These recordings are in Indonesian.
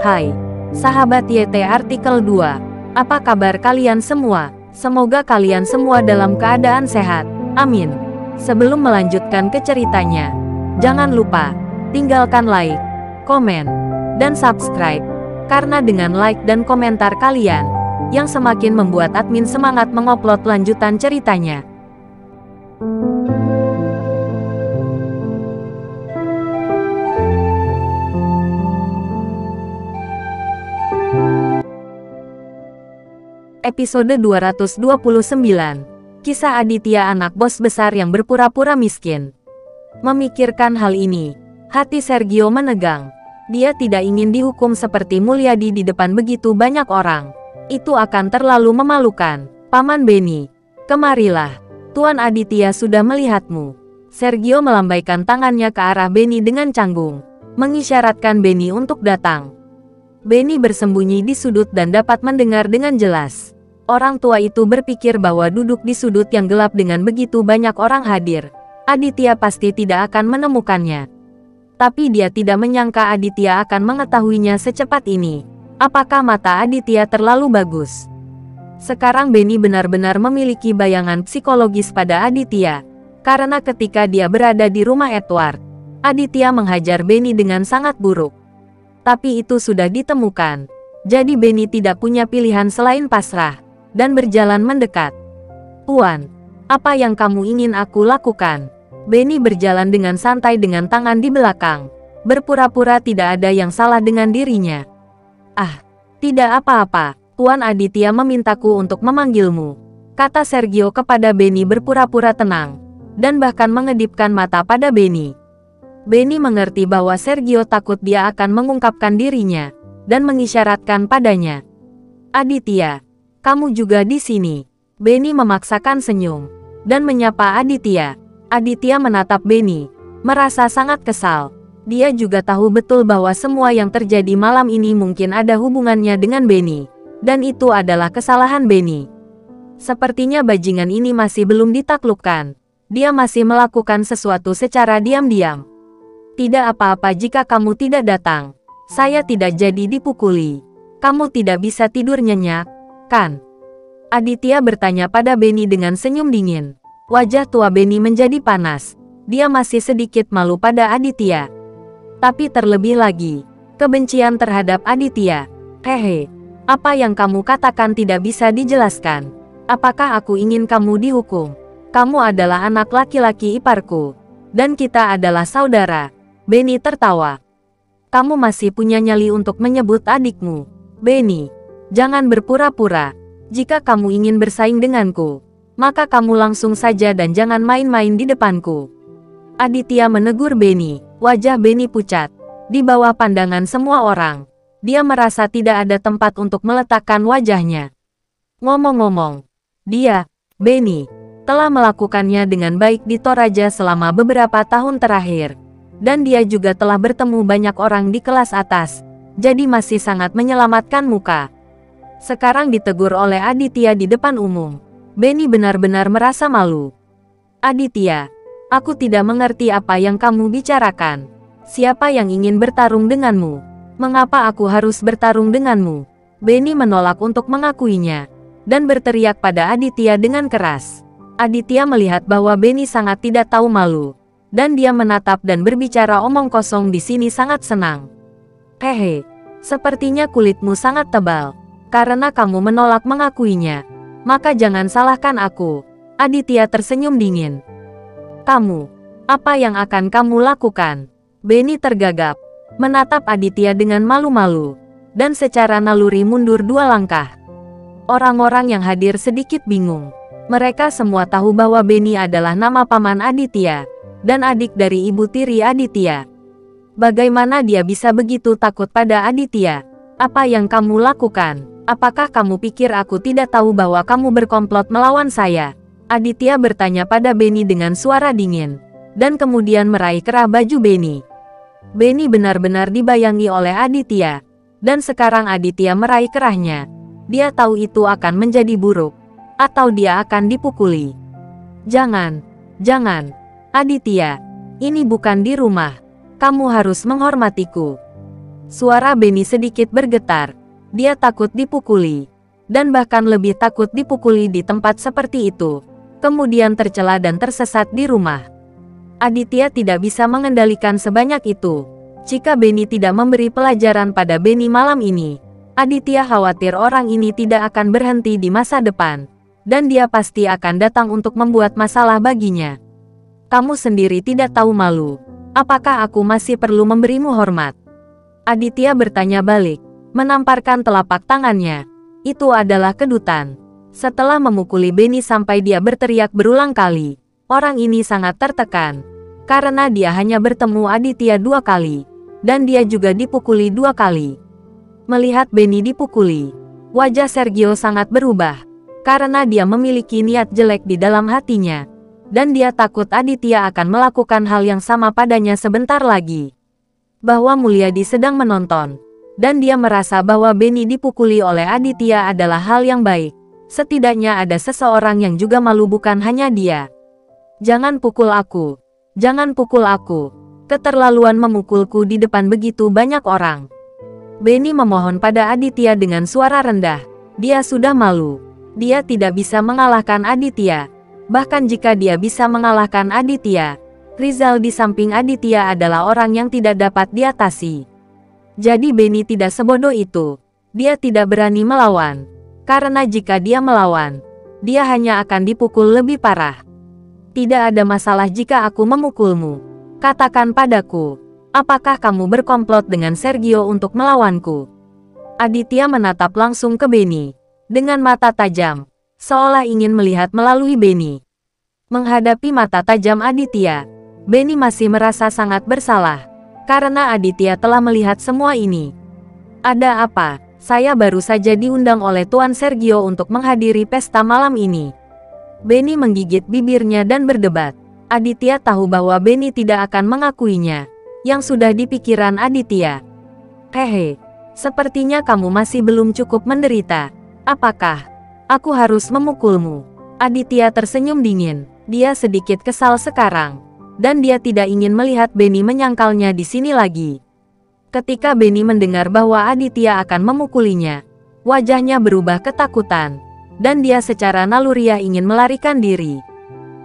Hai, sahabat YT Artikel 2. Apa kabar kalian semua? Semoga kalian semua dalam keadaan sehat. Amin. Sebelum melanjutkan ke ceritanya, jangan lupa tinggalkan like, komen, dan subscribe. Karena dengan like dan komentar kalian, yang semakin membuat admin semangat mengupload lanjutan ceritanya. Episode 229. Kisah Aditya, anak bos besar yang berpura-pura miskin. Memikirkan hal ini, hati Sergio menegang. Dia tidak ingin dihukum seperti Mulyadi di depan begitu banyak orang. Itu akan terlalu memalukan. Paman Benny, kemarilah. Tuan Aditya sudah melihatmu. Sergio melambaikan tangannya ke arah Benny dengan canggung, mengisyaratkan Benny untuk datang. Benny bersembunyi di sudut dan dapat mendengar dengan jelas. Orang tua itu berpikir bahwa duduk di sudut yang gelap dengan begitu banyak orang hadir, Aditya pasti tidak akan menemukannya. Tapi dia tidak menyangka Aditya akan mengetahuinya secepat ini. Apakah mata Aditya terlalu bagus? Sekarang Benny benar-benar memiliki bayangan psikologis pada Aditya, karena ketika dia berada di rumah Edward, Aditya menghajar Benny dengan sangat buruk. Tapi itu sudah ditemukan, jadi Benny tidak punya pilihan selain pasrah dan berjalan mendekat. Tuan, apa yang kamu ingin aku lakukan? Benny berjalan dengan santai dengan tangan di belakang, berpura-pura tidak ada yang salah dengan dirinya. Ah, tidak apa-apa, Tuan Aditya memintaku untuk memanggilmu, kata Sergio kepada Benny berpura-pura tenang, dan bahkan mengedipkan mata pada Benny. Benny mengerti bahwa Sergio takut dia akan mengungkapkan dirinya, dan mengisyaratkan padanya. Aditya, kamu juga di sini. Benny memaksakan senyum dan menyapa Aditya. Aditya menatap Benny, merasa sangat kesal. Dia juga tahu betul bahwa semua yang terjadi malam ini mungkin ada hubungannya dengan Benny, dan itu adalah kesalahan Benny. Sepertinya bajingan ini masih belum ditaklukkan. Dia masih melakukan sesuatu secara diam-diam. Tidak apa-apa jika kamu tidak datang. Saya tidak jadi dipukuli. Kamu tidak bisa tidur nyenyak, kan? Aditya bertanya pada Benny dengan senyum dingin. Wajah tua Benny menjadi panas. Dia masih sedikit malu pada Aditya. Tapi terlebih lagi, kebencian terhadap Aditya. Hehe, apa yang kamu katakan tidak bisa dijelaskan. Apakah aku ingin kamu dihukum? Kamu adalah anak laki-laki iparku, dan kita adalah saudara. Benny tertawa. Kamu masih punya nyali untuk menyebut adikmu. Benny, jangan berpura-pura. Jika kamu ingin bersaing denganku, maka kamu langsung saja dan jangan main-main di depanku. Aditya menegur Benny. Wajah Benny pucat. Di bawah pandangan semua orang, dia merasa tidak ada tempat untuk meletakkan wajahnya. Ngomong-ngomong, dia, Benny, telah melakukannya dengan baik di Toraja selama beberapa tahun terakhir. Dan dia juga telah bertemu banyak orang di kelas atas, jadi masih sangat menyelamatkan muka. Sekarang ditegur oleh Aditya di depan umum. Benny benar-benar merasa malu. Aditya, aku tidak mengerti apa yang kamu bicarakan. Siapa yang ingin bertarung denganmu? Mengapa aku harus bertarung denganmu? Benny menolak untuk mengakuinya, dan berteriak pada Aditya dengan keras. Aditya melihat bahwa Benny sangat tidak tahu malu, dan dia menatap dan berbicara omong kosong di sini sangat senang. Hehe, sepertinya kulitmu sangat tebal. Karena kamu menolak mengakuinya, maka jangan salahkan aku. Aditya tersenyum dingin. Kamu, apa yang akan kamu lakukan? Benny tergagap, menatap Aditya dengan malu-malu, dan secara naluri mundur 2 langkah. Orang-orang yang hadir sedikit bingung. Mereka semua tahu bahwa Benny adalah nama paman Aditya, dan adik dari ibu tiri Aditya. Bagaimana dia bisa begitu takut pada Aditya? Apa yang kamu lakukan? Apakah kamu pikir aku tidak tahu bahwa kamu berkomplot melawan saya? Aditya bertanya pada Benny dengan suara dingin, dan kemudian meraih kerah baju Benny. Benny benar-benar dibayangi oleh Aditya, dan sekarang Aditya meraih kerahnya. Dia tahu itu akan menjadi buruk, atau dia akan dipukuli. Jangan, Aditya, ini bukan di rumah. Kamu harus menghormatiku. Suara Benny sedikit bergetar. Dia takut dipukuli. Dan bahkan lebih takut dipukuli di tempat seperti itu. Kemudian tercela dan tersesat di rumah. Aditya tidak bisa mengendalikan sebanyak itu. Jika Benny tidak memberi pelajaran pada Benny malam ini, Aditya khawatir orang ini tidak akan berhenti di masa depan. Dan dia pasti akan datang untuk membuat masalah baginya. Kamu sendiri tidak tahu malu. Apakah aku masih perlu memberimu hormat? Aditya bertanya balik, menamparkan telapak tangannya. Itu adalah kedutan. Setelah memukuli Benny sampai dia berteriak berulang kali, orang ini sangat tertekan. Karena dia hanya bertemu Aditya 2 kali. Dan dia juga dipukuli 2 kali. Melihat Benny dipukuli, wajah Sergio sangat berubah. Karena dia memiliki niat jelek di dalam hatinya. Dan dia takut Aditya akan melakukan hal yang sama padanya sebentar lagi. Bahwa Mulyadi sedang menonton. Dan dia merasa bahwa Benny dipukuli oleh Aditya adalah hal yang baik. Setidaknya ada seseorang yang juga malu bukan hanya dia. Jangan pukul aku. Jangan pukul aku. Keterlaluan memukulku di depan begitu banyak orang. Benny memohon pada Aditya dengan suara rendah. Dia sudah malu. Dia tidak bisa mengalahkan Aditya. Bahkan jika dia bisa mengalahkan Aditya, Rizal di samping Aditya adalah orang yang tidak dapat diatasi. Jadi Benny tidak sebodoh itu. Dia tidak berani melawan. Karena jika dia melawan, dia hanya akan dipukul lebih parah. Tidak ada masalah jika aku memukulmu. Katakan padaku, apakah kamu berkomplot dengan Sergio untuk melawanku? Aditya menatap langsung ke Benny. Dengan mata tajam, seolah ingin melihat melalui Benny. Menghadapi mata tajam Aditya, Benny masih merasa sangat bersalah. Karena Aditya telah melihat semua ini. Ada apa? Saya baru saja diundang oleh Tuan Sergio untuk menghadiri pesta malam ini. Benny menggigit bibirnya dan berdebat. Aditya tahu bahwa Benny tidak akan mengakuinya. Yang sudah dipikiran Aditya. Hehe, sepertinya kamu masih belum cukup menderita. Apakah aku harus memukulmu? Aditya tersenyum dingin. Dia sedikit kesal sekarang. Dan dia tidak ingin melihat Benny menyangkalnya di sini lagi. Ketika Benny mendengar bahwa Aditya akan memukulinya, wajahnya berubah ketakutan. Dan dia secara naluriah ingin melarikan diri.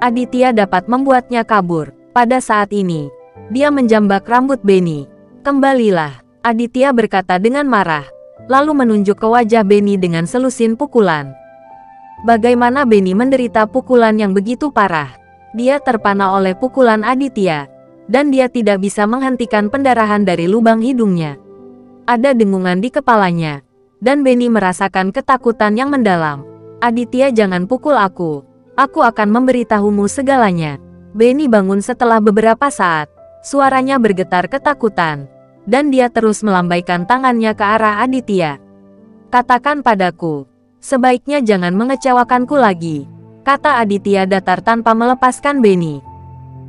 Aditya dapat membuatnya kabur. Pada saat ini, dia menjambak rambut Benny. Kembalilah, Aditya berkata dengan marah. Lalu menunjuk ke wajah Benny dengan selusin pukulan. Bagaimana Benny menderita pukulan yang begitu parah. Dia terpana oleh pukulan Aditya, dan dia tidak bisa menghentikan pendarahan dari lubang hidungnya. Ada dengungan di kepalanya, dan Benny merasakan ketakutan yang mendalam. Aditya, jangan pukul aku. Aku akan memberitahumu segalanya. Benny bangun setelah beberapa saat. Suaranya bergetar ketakutan, dan dia terus melambaikan tangannya ke arah Aditya. Katakan padaku, sebaiknya jangan mengecewakanku lagi. Kata Aditya datar tanpa melepaskan Benny.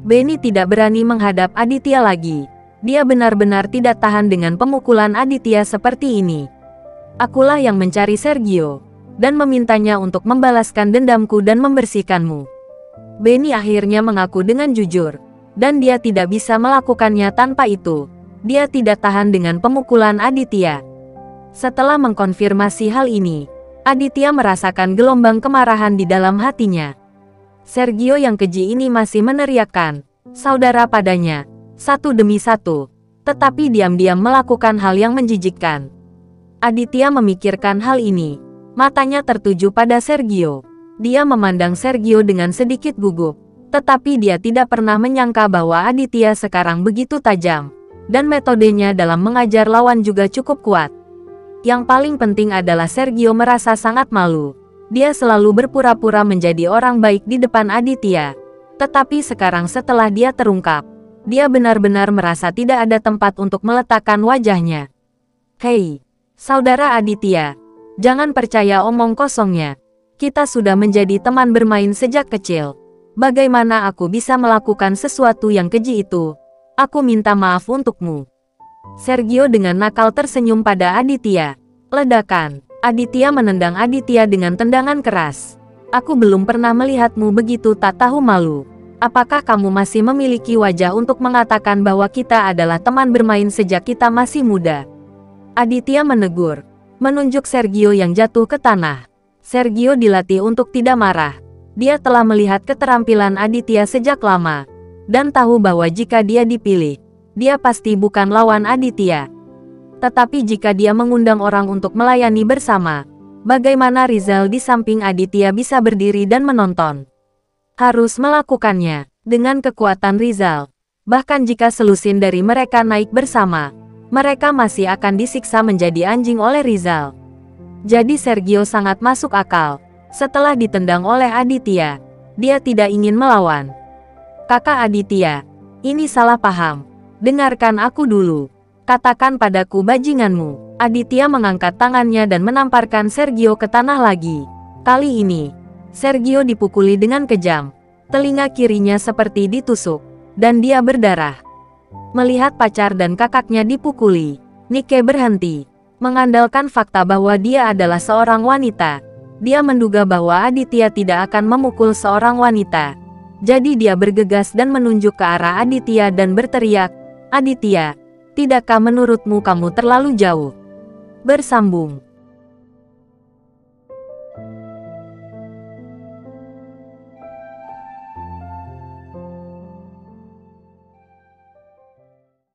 Benny tidak berani menghadap Aditya lagi. Dia benar-benar tidak tahan dengan pemukulan Aditya seperti ini. Akulah yang mencari Sergio, dan memintanya untuk membalaskan dendamku dan membersihkanmu. Benny akhirnya mengaku dengan jujur, dan dia tidak bisa melakukannya tanpa itu. Dia tidak tahan dengan pemukulan Aditya. Setelah mengkonfirmasi hal ini, Aditya merasakan gelombang kemarahan di dalam hatinya. Sergio yang keji ini masih meneriakkan saudara padanya, satu demi satu, tetapi diam-diam melakukan hal yang menjijikkan. Aditya memikirkan hal ini. Matanya tertuju pada Sergio. Dia memandang Sergio dengan sedikit gugup, tetapi dia tidak pernah menyangka bahwa Aditya sekarang begitu tajam, dan metodenya dalam mengajar lawan juga cukup kuat. Yang paling penting adalah Sergio merasa sangat malu. Dia selalu berpura-pura menjadi orang baik di depan Aditya. Tetapi sekarang setelah dia terungkap, dia benar-benar merasa tidak ada tempat untuk meletakkan wajahnya. Hei, saudara Aditya, jangan percaya omong kosongnya. Kita sudah menjadi teman bermain sejak kecil. Bagaimana aku bisa melakukan sesuatu yang keji itu? Aku minta maaf untukmu. Sergio dengan nakal tersenyum pada Aditya. Ledakan. Aditya menendang Aditya dengan tendangan keras. Aku belum pernah melihatmu begitu tak tahu malu. Apakah kamu masih memiliki wajah untuk mengatakan bahwa kita adalah teman bermain sejak kita masih muda? Aditya menegur, menunjuk Sergio yang jatuh ke tanah. Sergio dilatih untuk tidak marah. Dia telah melihat keterampilan Aditya sejak lama, dan tahu bahwa jika dia dipilih, dia pasti bukan lawan Aditya. Tetapi jika dia mengundang orang untuk melayani bersama, bagaimana Rizal di samping Aditya bisa berdiri dan menonton? Harus melakukannya dengan kekuatan Rizal. Bahkan jika selusin dari mereka naik bersama, mereka masih akan disiksa menjadi anjing oleh Rizal. Jadi Sergio sangat masuk akal. Setelah ditendang oleh Aditya, dia tidak ingin melawan. Kakak Aditya, ini salah paham. Dengarkan aku dulu. Katakan padaku bajinganmu. Aditya mengangkat tangannya dan menamparkan Sergio ke tanah lagi. Kali ini, Sergio dipukuli dengan kejam. Telinga kirinya seperti ditusuk, dan dia berdarah. Melihat pacar dan kakaknya dipukuli, Nikke berhenti. Mengandalkan fakta bahwa dia adalah seorang wanita, dia menduga bahwa Aditya tidak akan memukul seorang wanita. Jadi dia bergegas dan menunjuk ke arah Aditya dan berteriak, "Aditya, tidakkah menurutmu kamu terlalu jauh?" Bersambung.